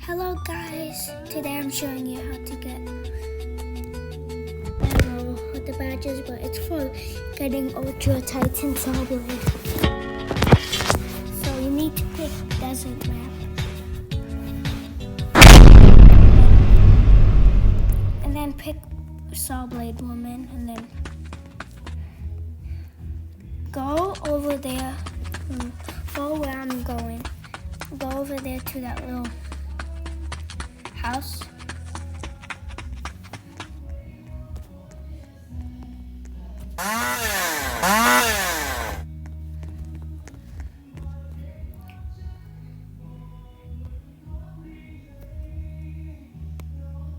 Hello guys, today I'm showing you how to get, I don't know what the badge is, but it's for getting Ultra Titan Sawblade. So you need to pick desert map. And then pick Sawblade woman and then go over there, go where I'm going. Go over there to that little house.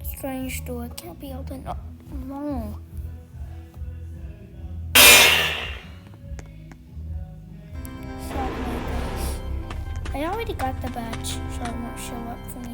Strange door can't be opened. Oh, no. I already got the badge, so it won't show up for me.